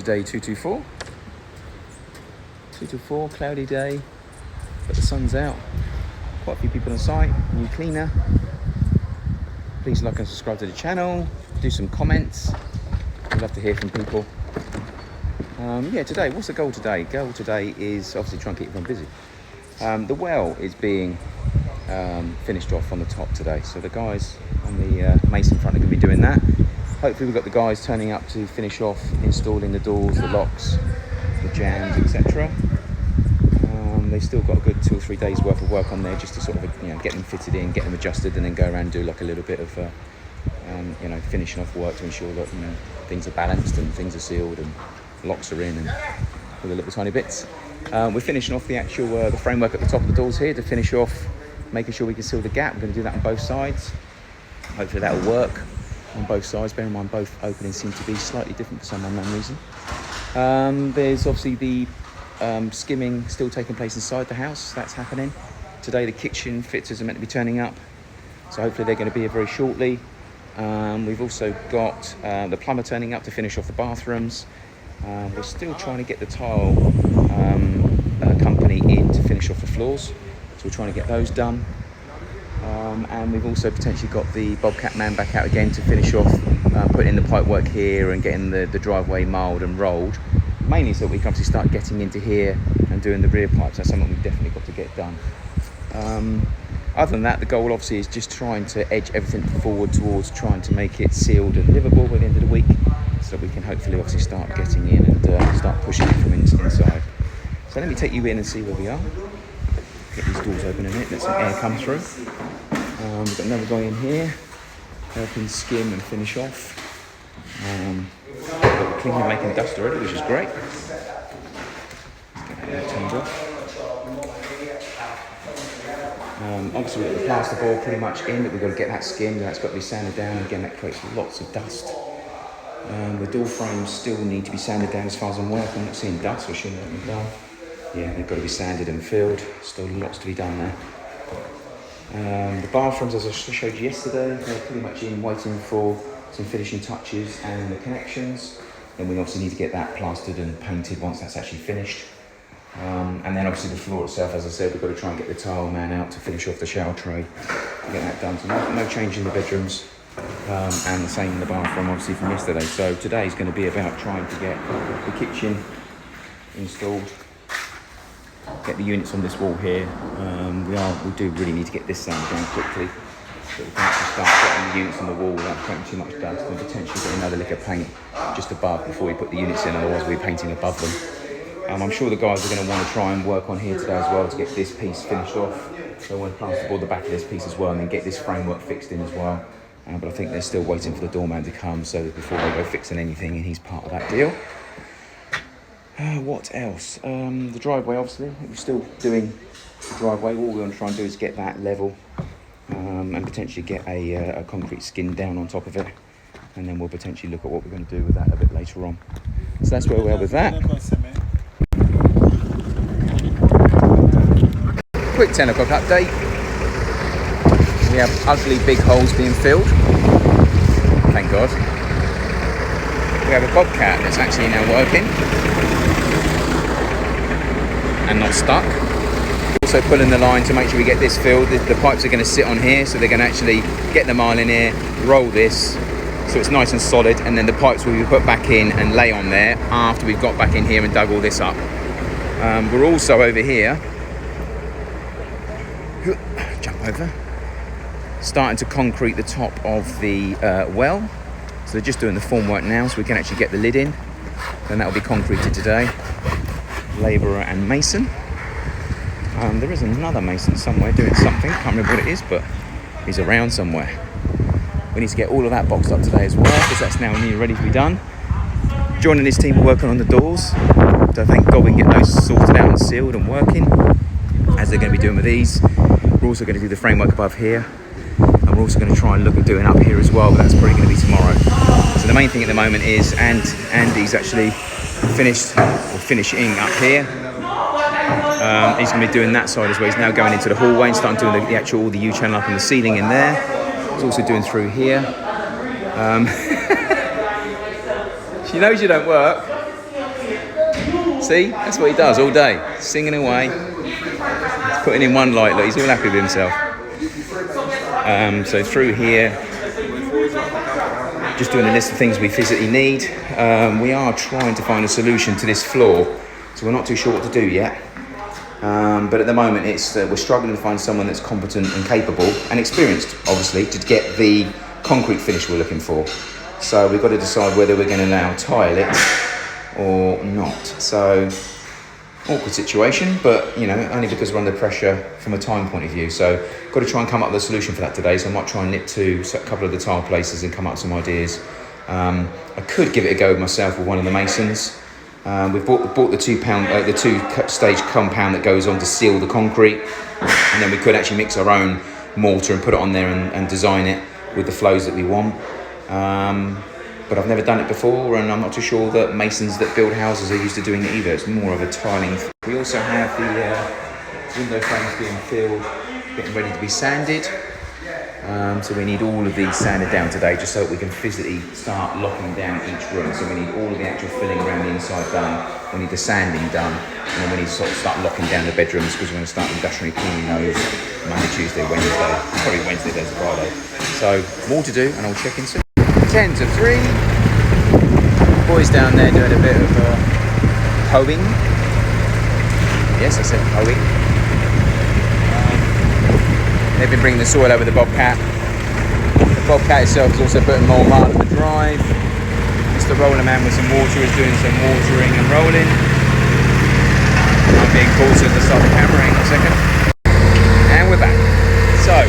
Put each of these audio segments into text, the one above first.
to day 224. 224, cloudy day, but the sun's out. Quite a few people on site, new cleaner. Please like and subscribe to the channel, do some comments. I'd love to hear from people. Yeah, today, what's the goal today? Goal today is obviously try and keep everyone busy. The well is being finished off on the top today. So the guys on the mason front are going to be doing that. Hopefully we've got the guys turning up to finish off installing the doors, the locks, the jambs, etc. They've still got a good 2 or 3 days worth of work on there just to sort of, get them fitted in, get them adjusted, and then go around and do like a little bit of, finishing off work to ensure that, things are balanced and things are sealed and locks are in and all the little tiny bits. We're finishing off the actual, the framework at the top of the doors here to finish off, making sure we can seal the gap. We're going to do that on both sides. Hopefully that'll work on both sides. Bear in mind both openings seem to be slightly different for some unknown reason. There's obviously the skimming still taking place inside the house. That's happening. Today the kitchen fitters are meant to be turning up. So hopefully they're going to be here very shortly. We've also got the plumber turning up to finish off the bathrooms. We're still trying to get the tile company in to finish off the floors. So we're trying to get those done. And we've also potentially got the Bobcat man back out again to finish off putting in the pipe work here and getting the driveway marled and rolled. Mainly so that we can obviously start getting into here and doing the rear pipes. That's something we've definitely got to get done. Other than that, the goal obviously is just trying to edge everything forward towards trying to make it sealed and livable by the end of the week, so we can hopefully obviously start getting in and start pushing it from inside. So let me take you in and see where we are. Get these doors open in it, let some air come through. We've got another guy in here, helping skim and finish off. We've got the cleaner making dust already, which is great. Let's get that turned off. Obviously we've got the plasterboard pretty much in, but we've got to get that skimmed and that's got to be sanded down. Again, that creates lots of dust. The door frames still need to be sanded down as far as I'm aware. I'm not seeing dust, so I shouldn't let them down. Yeah, they've got to be sanded and filled. Still lots to be done there. The bathrooms, as I showed you yesterday, they're pretty much in, waiting for some finishing touches and the connections. Then we obviously need to get that plastered and painted once that's actually finished. And then obviously the floor itself, as I said, we've got to try and get the tile man out to finish off the shower tray to get that done. So no change in the bedrooms, and the same in the bathroom obviously from yesterday. So today is going to be about trying to get the kitchen installed, get the units on this wall here. We do really need to get this sanded down quickly, so we can actually start getting the units on the wall without creating too much dust, and potentially get another lick of paint just above before we put the units in, otherwise we'll be painting above them. I'm sure the guys are going to want to try and work on here today as well to get this piece finished off. So I want to plasterboard the back of this piece as well and then get this framework fixed in as well. But I think they're still waiting for the doorman to come, so that before they go fixing anything, and he's part of that deal. What else? The driveway, obviously. We're still doing the driveway. All we're going to try and do is get that level and potentially get a concrete skin down on top of it. And then we'll potentially look at what we're going to do with that a bit later on. So that's where we are with that. Quick 10 o'clock update. We have ugly big holes being filled. Thank God. We have a Bobcat that's actually now working and not stuck. Also pulling the line to make sure we get this filled. The pipes are going to sit on here, so they're going to actually get the mile in here, roll this so it's nice and solid, and then the pipes will be put back in and lay on there after we've got back in here and dug all this up. We're also over here, jump over, starting to concrete the top of the well. So they're just doing the formwork now so we can actually get the lid in. Then that will be concreted today. Labourer and mason. There is another mason somewhere doing something, can't remember what it is, but he's around somewhere. We need to get all of that boxed up today as well, because that's now nearly ready to be done. Joining this team, we're working on the doors. So thank God we can get those sorted out and sealed and working, as they're going to be doing with these. We're also going to do the framework above here, and we're also going to try and look at doing up here as well, but that's probably going to be tomorrow. So the main thing at the moment is, and Andy's actually finishing up here. He's going to be doing that side as well. He's now going into the hallway and starting doing the actual, all the U-channel up in the ceiling in there. He's also doing through here. She knows you don't work. See, that's what he does all day, singing away. He's putting in one light, look, he's all happy with himself. So through here, just doing a list of things we physically need. We are trying to find a solution to this floor, so we're not too sure what to do yet. But at the moment, we're struggling to find someone that's competent and capable and experienced, obviously, to get the concrete finish we're looking for. So we've got to decide whether we're going to now tile it or not. So awkward situation, but only because we're under pressure from a time point of view. So got to try and come up with a solution for that today. So I might try and nip to a couple of the tile places and come up with some ideas. I could give it a go myself with one of the masons. We've bought the 2-stage compound that goes on to seal the concrete, and then we could actually mix our own mortar and put it on there and design it with the flows that we want. But I've never done it before, and I'm not too sure that masons that build houses are used to doing it either. It's more of a tiling. We also have the window frames being filled, getting ready to be sanded. So we need all of these sanded down today, just so that we can physically start locking down each room. So we need all of the actual filling around the inside done. We need the sanding done, and then we need to sort of start locking down the bedrooms, because we're going to start industrially cleaning those Monday, Tuesday, Wednesday, probably Wednesday, Thursday, Friday. So more to do, and I'll check in soon. 10 to 3. Boys down there doing a bit of hoeing. Yes, I said hoeing. They've been bringing the soil over the Bobcat. The Bobcat itself is also putting more mud on the drive. Mr. Roller Man with some water is doing some watering and rolling. I'm being called to start the camera in a second. And we're back. So,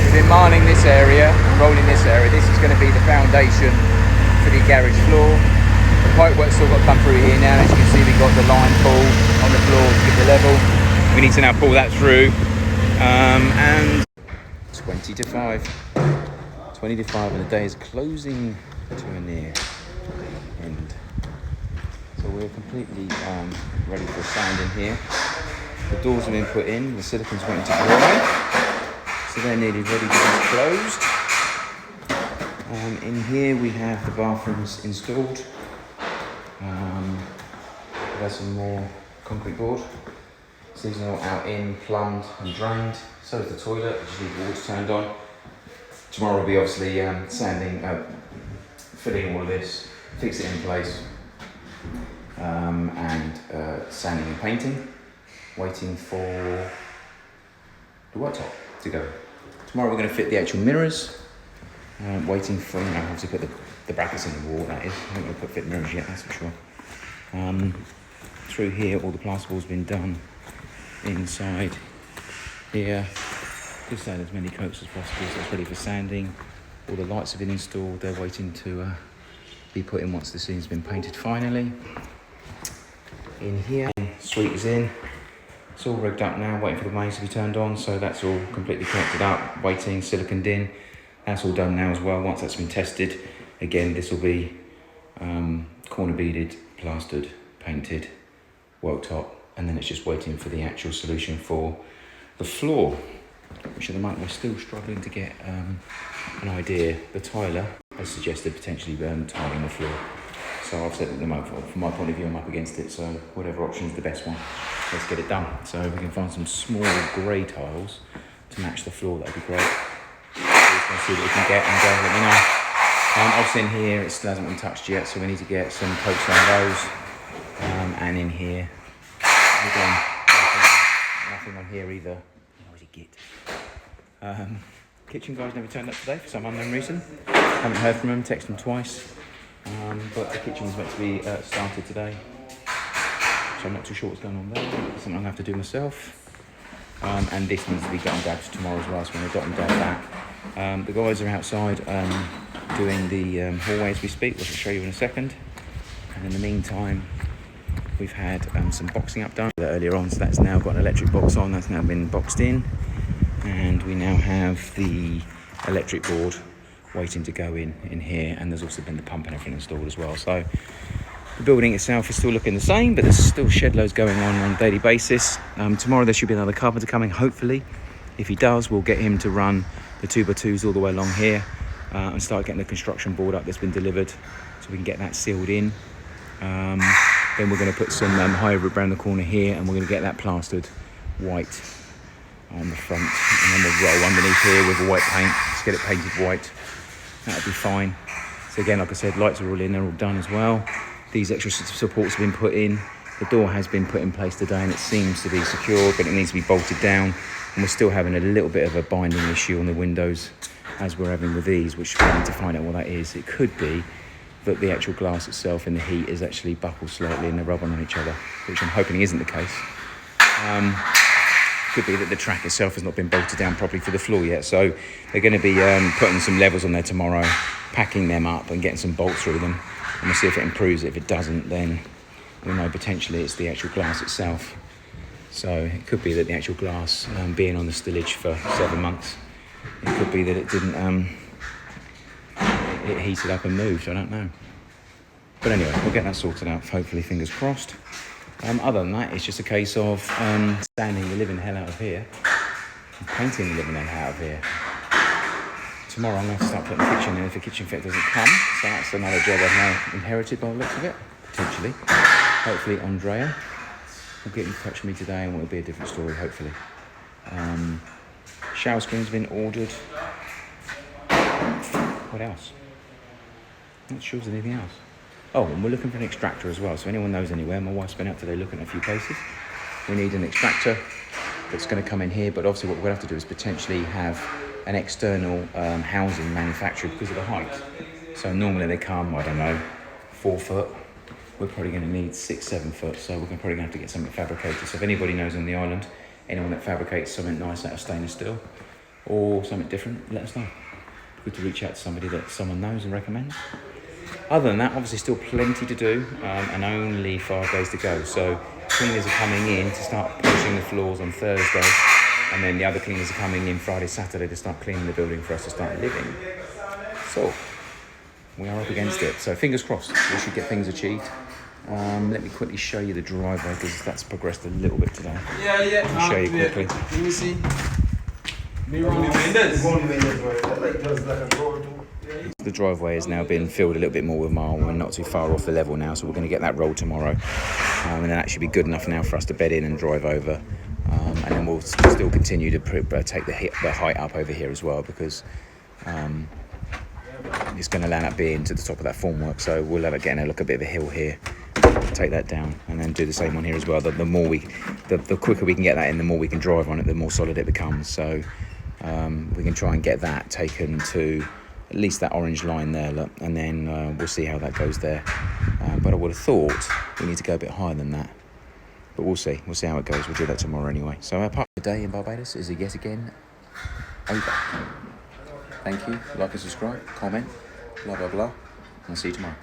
we've been marling this area, rolling this area. This is going to be the foundation for the garage floor. The pipe work's still got to come through here now. As you can see, we've got the line pull on the floor to give the level. We need to now pull that through. And 20 to 5. 20 to 5, and the day is closing to a near end. So we're completely ready for sand in here. The doors have been put in, the silicon's waiting to dry. So they're nearly ready to be closed. In here we have the bathrooms installed. There's some more concrete board. So these are all out in, plumbed and drained. So is the toilet, just need the water turned on. Tomorrow will be obviously sanding, filling all of this, fix it in place, and sanding and painting. Waiting for the worktop to go. Tomorrow we're going to fit the actual mirrors. Waiting for, obviously put the brackets in the wall, that is. I haven't fit mirrors yet, that's for sure. Through here, all the plasterboard's been done. Inside here, just add as many coats as possible, so it's ready for sanding. All the lights have been installed, they're waiting to be put in once the scene's been painted finally. In here, suite is in. It's all rigged up now, waiting for the mains to be turned on, so that's all completely connected up, waiting, siliconed in. That's all done now as well. Once that's been tested, again, this will be corner beaded, plastered, painted, worktop, and then it's just waiting for the actual solution for the floor, which at the moment we're still struggling to get an idea. The tiler has suggested potentially tiling the floor. So I've said at the moment, from my point of view, I'm up against it, so whatever option is the best one, let's get it done. So if we can find some small grey tiles to match the floor, that'd be great. So let's see what we can get and let me know. Obviously in here, it still hasn't been touched yet, so we need to get some coats on those. And in here, again, nothing on here either. Noisy git. Kitchen guys never turned up today for some unknown reason. Haven't heard from them, texted them twice. But the kitchen was meant to be started today. So I'm not too sure what's going on there. It's something I'm going to have to do myself. And this needs to be done grabbed tomorrow as well, so we're going to dot and dab that. The guys are outside doing the hallway as we speak, which I'll show you in a second. And in the meantime, we've had some boxing up done earlier on, so that's now got an electric box on, that's now been boxed in. And we now have the electric board waiting to go in here, and there's also been the pump and everything installed as well. So the building itself is still looking the same, but there's still shed loads going on a daily basis. Tomorrow there should be another carpenter coming, hopefully. If he does, we'll get him to run the 2x2s all the way along here and start getting the construction board up that's been delivered, so we can get that sealed in. The Then we're going to put some high roof around the corner here, and we're going to get that plastered white on the front, and then we'll roll underneath here with a white paint. Just get it painted white. That'll be fine. So again, like I said, lights are all in, they're all done as well. These extra supports have been put in. The door has been put in place today, and it seems to be secure, but it needs to be bolted down. And we're still having a little bit of a binding issue on the windows, as we're having with these, which we need to find out what that is. It could be that the actual glass itself in the heat is actually buckled slightly and they're rubbing on each other, which I'm hoping isn't the case. Could be that the track itself has not been bolted down properly for the floor yet, so they're going to be putting some levels on there tomorrow, packing them up and getting some bolts through them, and we'll see if it improves it. If it doesn't, then we'll know potentially it's the actual glass itself. So it could be that the actual glass being on the stillage for 7 months, it could be that it didn't it heated up and moved. I don't know, but anyway, we'll get that sorted out, hopefully, fingers crossed. Other than that, it's just a case of sanding the living hell out of here and painting the living hell out of here. Tomorrow I'm going to start putting the kitchen in if the kitchen fit doesn't come, so that's another job I've now inherited by the looks of it, potentially. Hopefully Andrea will get in touch with me today and it'll be a different story, hopefully. Shower screen's been ordered. What else? Not sure if there's anything else. Oh, and we're looking for an extractor as well, so if anyone knows anywhere, my wife's been out today looking at a few places. We need an extractor that's going to come in here, but obviously what we're going to have to do is potentially have an external housing manufactured because of the height. So normally they come, I don't know, 4 foot. We're probably going to need 6, 7 foot, so we're probably going to have to get something fabricated. So if anybody knows on the island, anyone that fabricates something nice out of stainless steel or something different, let us know. Good to reach out to somebody that someone knows and recommends. Other than that, obviously still plenty to do, and only 5 days to go. So cleaners are coming in to start polishing the floors on Thursday, and then the other cleaners are coming in Friday, Saturday to start cleaning the building for us to start living. So we are up against it. So fingers crossed, we should get things achieved. Let me quickly show you the driveway because that's progressed a little bit today. Yeah. Let me show you quickly. Let me see. The driveway has now been filled a little bit more with marl. We're not too far off the level now, so we're going to get that rolled tomorrow. And then that should be good enough now for us to bed in and drive over. And then we'll still continue to take the height up over here as well, because it's going to land up being to the top of that formwork. So we'll have it getting a look a bit of a hill here. Take that down and then do the same one here as well. The quicker we can get that in, the more we can drive on it, the more solid it becomes. So we can try and get that taken to at least that orange line there, look, and then we'll see how that goes there. But I would have thought we need to go a bit higher than that. But we'll see how it goes. We'll do that tomorrow anyway. So our part of the day in Barbados is yet again over. Thank you. Like and subscribe, comment, blah, blah, blah. And I'll see you tomorrow.